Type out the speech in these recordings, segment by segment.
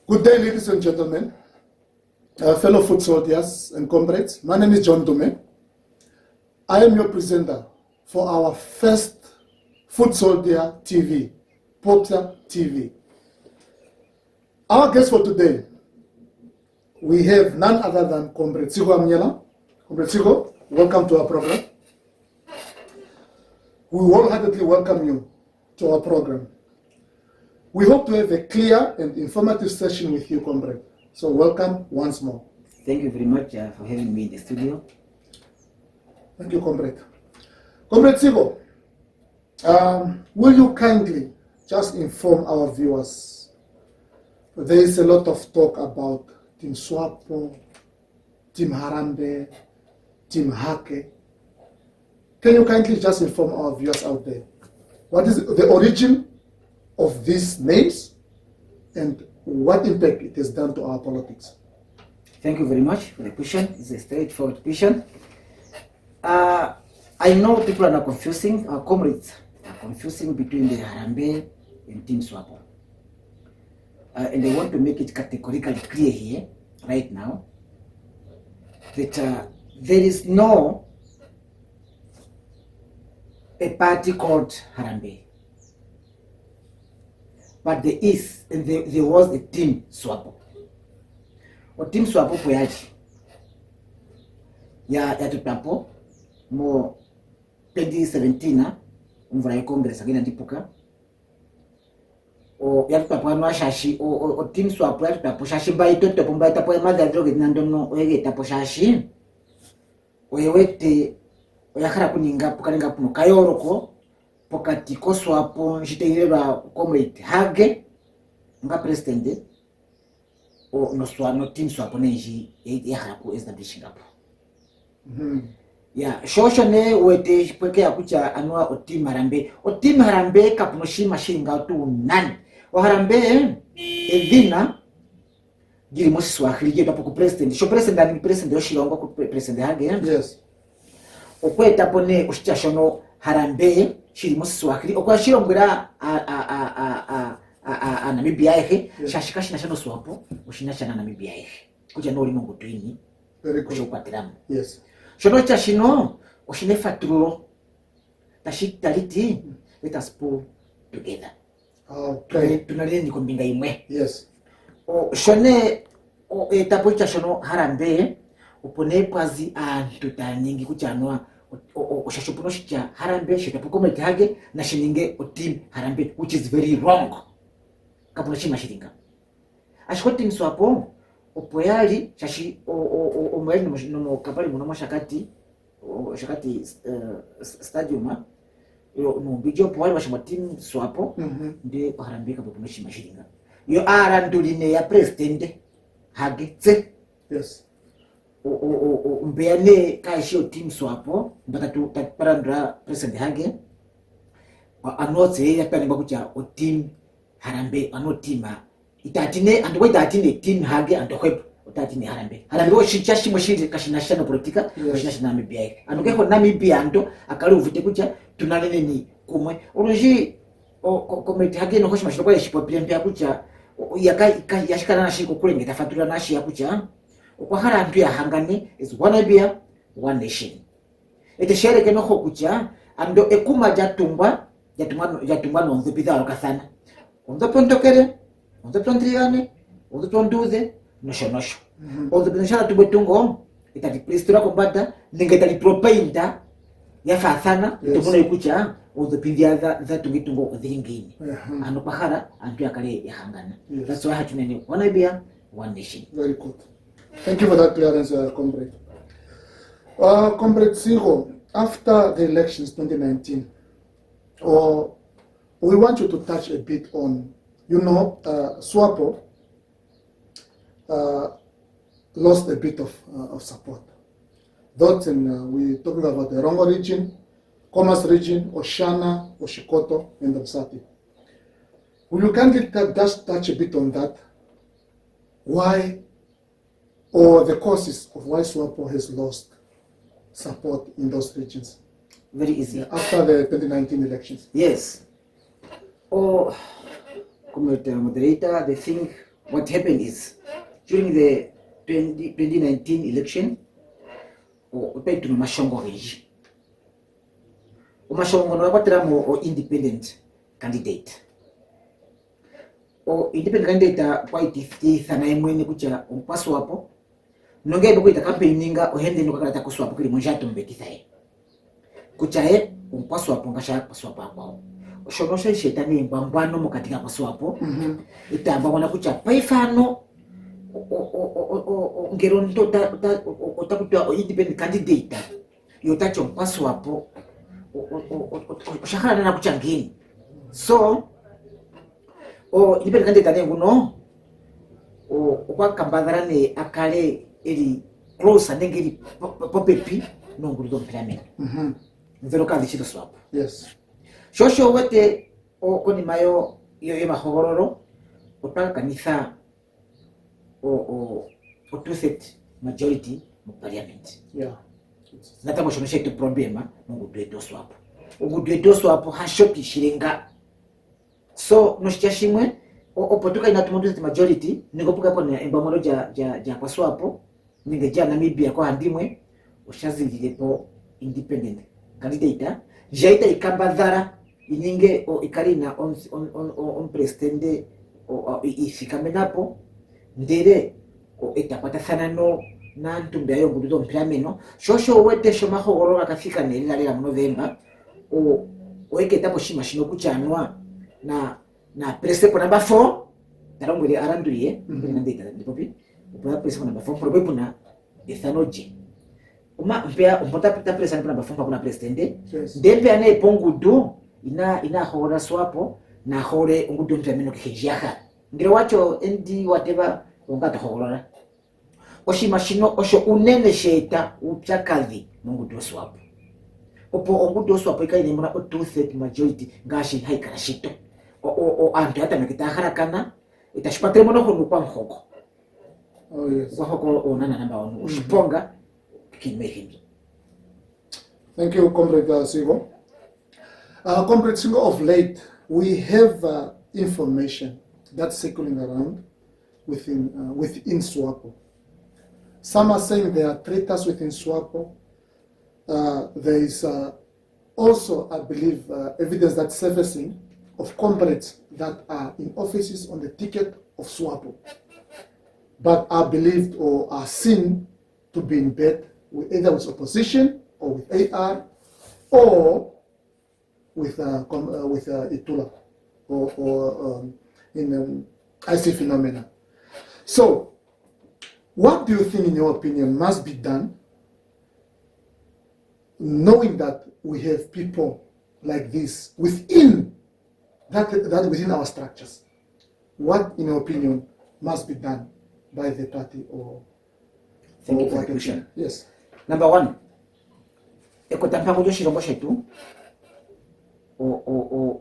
Good day, ladies and gentlemen, fellow foot soldiers and comrades. My name is John Dume. I am your presenter for our first Foot Soldier TV, Popsa TV. Our guest for today, we have none other than Comrade Sigo Amnyela. Comrade Sigo, welcome to our program. We wholeheartedly welcome you to our program. We hope to have a clear and informative session with you, comrade. So welcome once more. Thank you very much for having me in the studio. Thank you, comrade. Comrade Sigo, will you kindly just inform our viewers? There is a lot of talk about Team Swapo, Team Harambee, Team Hake. Can you kindly just inform our viewers out there? What is the origin of these names and what impact it has done to our politics? Thank you very much for the question. It's a straightforward question. I know people are confusing, our comrades are confusing between the Harambee and Team Swapo. And I want to make it categorically clear here, right now, that there is no a party called Harambee. But there is, and there was the Team Swapo. Or Team Swapo po yaji. Ya tutapo mo 2017 umvura ya Congress agenda ndipuka. O ya tutapo anwa shashi o Team Swapo ya tutapo shashi mba itoto mba itapo ya madha droge nandono oyege tapo shashi. Oyewete oyakara kuninga pukaninga puno kayoroko pokati ko Swapo njiteireba comrade Hage nga president o no Team Swapo neji yakara ku establishing up. Ya shosho ne wete pweke ya kucha anwa o Team Harambee. O Team Harambee kapuno shima shiringa tu nani. O Harambee edina giri mosi swahili je tapo ku president. Sho president ni president yo shilongo ku president Hage. Yes. O kweta pone ushicha shono Harambee shiri mosi swahili. O kwa shiro mbira Namibia ehe shashikashi na shano Swapo ushina shana Namibia ehe kuja no limongo twini Very good. Kushokwatiramo. Yes. Shono cha shino ushine faturo tashitaliti let us pull together. Okay. Tunaleni ni kombinga imwe. Yes. O shone o etapo cha shono Harambee upone pazi tutanyingi kuchanwa o shashopuno shicha Harambee shitapo comrade Hage na shininge o Team Harambee, which is very wrong. Kapuna shima shiringa ashiko Team Swapo opoyali shashi o mweli no kapali muno shakati stadium no bijo poali bashima Team Swapo ndi Harambee kapuna shima shiringa yo aranduline ya president Hage tse. Yes. O mbeyane kaishio Team Swapo mbaka tu parandra president Hage anotse ya tani bakucha o Team Harambee ano tima itatine ando itatine Team Hage ando hwep utatine Harambee o shicha shimo shiri kashina shana politika kashina shana Namibia ando keko Namibia ando akali uvite kucha tunalene ni kumwe oloji o comrade Hage no koshima shiroko ya shipo pia kucha yashikana na shiko kule ngetafatura na shi ya kucha kwa Harambee ya hangane is one Namibia one nation ete shere keno kucha ando ekuma jatungwa no nzipidha lokasana ondo pontokere ondo pontriane ondo ponduze nosho ondo penshala tubetungo itati pristura kombata ningetali propaganda ya fasana tumuno ikucha ondo pindia za tungitungo odhingini ano pahara antu yakale yahangana. That's why hatunene one Namibia one nation. Very good. Thank you for that clearance, comrade. Comrade Sigo, after the elections 2019, we want you to touch a bit on, Swapo lost a bit of support. That we're talking about the Rongo region, Commerce region, Oshana, Oshikoto, and Msati. Will you kindly just touch a bit on that? Why, or the causes of why Swapo has lost support in those regions? Very easy. After the 2019 elections. Yes. Comrade moderator, the thing what happened is during the 2019 election, upetu mashongo reji. Umashongo nakwatiramu o independent candidate. O independent candidate kwa itifiti na imweni kucha umpasu wapo. Nonge ibo kuita campaigninga ohende nuka kala takuswa hapo kili monjato mbekithae. Kucha umpasu wapo ngasha paswa hapo. Oshonosha shetani mbambano mukatika paswa hapo. Itamba wana kucha paifano ngero ntota otakutua independent candidate yotacho mpasu wapo shakala na kuchangini. So independent candidate nguno kwa kambadharane akale ili close ndengeli popepi nonguluzo mpirame nzero kazi chito swap. Yes. Shosho wete koni mayo yo mahororo otaka kanisa o two-thirds majority mu parliament. Yeah. Nata mo shonosha ito problema ngudweto swap. Ngudweto swap hashoki shirenga. So noshachashimwe opotuka inatumondu majority ningopuka hapo na embamoro ja kwa swap ningeja Namibia kwa handimwe ushazililepo independent candidate jaita ikambadhara ininge o ikarina on president o ifikamenapo ndere o etapata sana no na ntumbe ayo nguduzo mprameno shosho wete shoma horo akafika nelila lela mu November o eketapo shimashino kuchanwa na president number 4 tarongwe aranduye ndende ndipopi upa president number 4 probepo na ethanoji uma mpea umpota president number 4 kuna president ndembe ane pongudu ina hora swapo na hore ngudu mprameno kijiaka ngiro wacho endi whatever ongata hora oshimashino osho unene sheta uchakazi mungudu swapo opo ongudu swapo ikaine muna o two-thirds majority ngashi haikara shito o antu hata mekita harakana itashipatire mono hono kwa mhoko. Oh yes. Kwa hoko onana namba onu ushiponga kimehimzo. Thank you, Comrade Sigo. Comrade Sigo, of late we have information that's circling around within SWAPO. Some are saying there are traitors within SWAPO. There is also, I believe, evidence that's surfacing of comrades that are in offices on the ticket of SWAPO, but are believed or are seen to be in bed with either with opposition or with AR or with Itula or in IC phenomena. So, what do you think, in your opinion, must be done, knowing that we have people like this within that within our structures? What, in your opinion, must be done by the party or? Thank you for the question. Yes. Number one, ekotampango jo shirombo shetu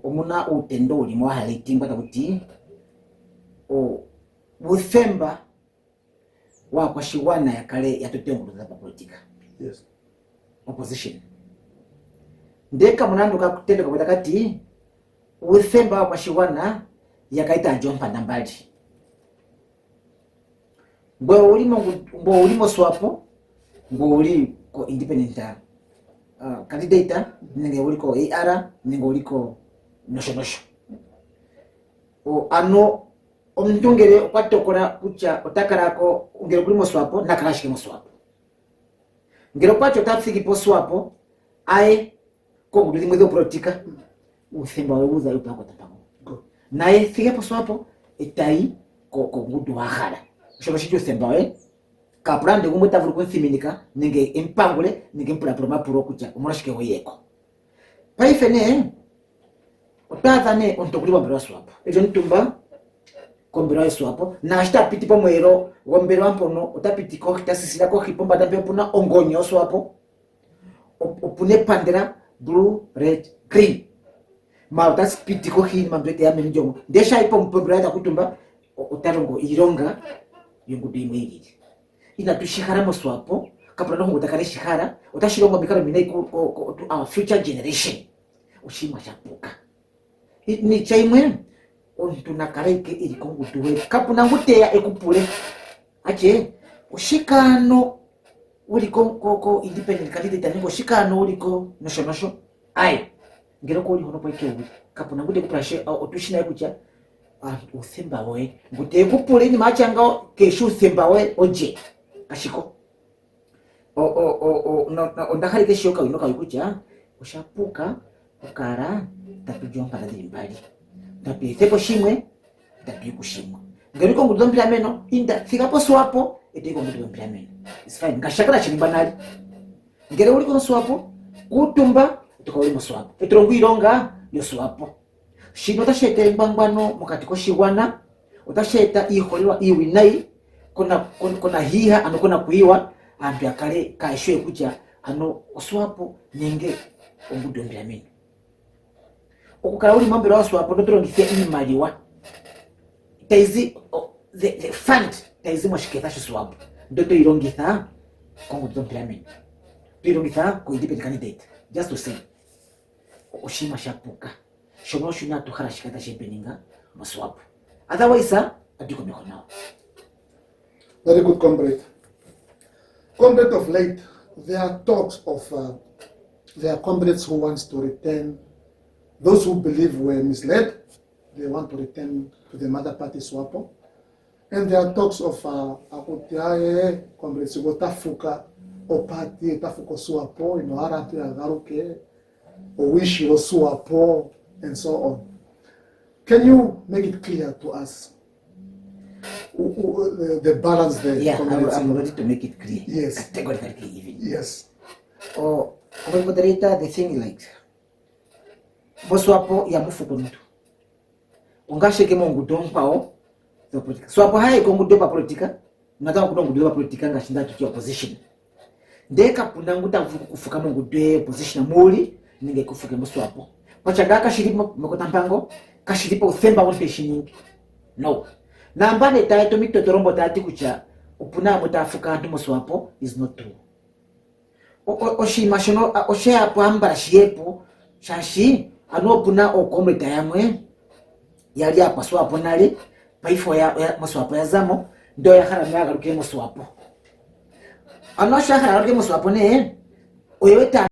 omuna utendo ulimo halitimba tabuti Buthemba wa kwa shiwana ya kale ya tutenguluza pa politika. Yes. Opposition. Ndeka munanduka kutendo kwa kati Buthemba wa kwa shiwana ya kaita jompa nambali. Mbo ulimo swapo, mbo uli ko independent candidate, nenge uli ko AR, nenge uli ko nosho. Ano omntungere okwatokora kucha otakarako ngero kulimo swapo nakarashike mo swapo. Ngero kwacho tafiki po swapo aye ko ngudi mwezo politika Buthemba webuza upako tapango. Naye fike po swapo etai ko ngudu wahara. Shoma shicho Buthemba kaprande kumweta vuru kwensiminika nenge impangule nenge mpula proma puro kucha umurashike weyeko. Paifene otazane ontokuli wa swapo. Ejo ntumba kombero swapo na ashita piti po mwero wombero ampono otapiti ko tasisira ko hipomba tambe puna ongonyo swapo opune pandera blue red green ma utapiti ko hi mambete ya menjongo desha ipo mpembero ya kutumba otarongo ironga yungudi mwiri ina tushikara mo swapo kapura no ngutakare shikara otashirongo mikaro minai ko to our future generation ushima chapuka ni chaimwe ontu nakareke ili kongutuwe kapuna nguteya ekupule ache ushikano uliko koko independent candidate aningo shikano uliko nosho ai ngero ko uli hono poike uli kapuna ngute kuprashe otushina kucha uthemba we ngute kupule ni machanga kesho uthemba we oje ashiko ndakali kesho ka inoka kucha ushapuka ukara tapijompa na dimbali tapi tepo shimwe tapi kushimwa ngero ko ngudompira meno inda fikapo swapo etiko ngudompira meno it's fine ngashakara chimbanali ngero uli ko swapo kutumba tukauli muswapo petrongo ironga yo swapo shino tashete mbangwano mukati ko shiwana utasheta iholwa iwinai kona hiha anokona kuiwa antu akale kaishwe kucha ano oswapo nenge ongudompira meno okukala uli mambo wa swapo ndotolongithia imaliwa taizi the fund taizi mwashiketha swapo ndoto ilongitha kongo dompira meno ilongitha ko independent candidate just to say oshima shapuka shono shuna to harashikata shepeninga maswapo otherwise adiko mekonao. Very good, comrade. Comrade, of late there are talks of there are comrades who wants to return. Those who believe were misled, they want to return to the mother party SWAPO. And there are talks of akutiae comrades go tafuka o party tafuko SWAPO ino haratu ya garuke o wishi o SWAPO and so on. Can you make it clear to us the balance there? Yeah, I'm ready to make it clear. Yes. Categorically even. Yes. Moderator, the thing like boswapo ya mufuko mtu ungasheke mongu dompao the politika swapo hai kongu dopa politika nataka kudongo dopa politika ngashinda tuki opposition ndeka pundangu tavuku kufuka mongu de position muli ninge kufuka muswapo pachagaka shiripo mekota mpango kashiripo uthemba wonpeshiningi no nambane taito mitotorombo tati kucha upuna mutafuka antu muswapo is not true oshimashono oshea pamba shiepo shashi anopuna okomreta yamwe yali apa swapo nali paifo ya maswapo ya zamo ndo ya haramya garuke muswapo anosha garuke muswapo ne oyeweta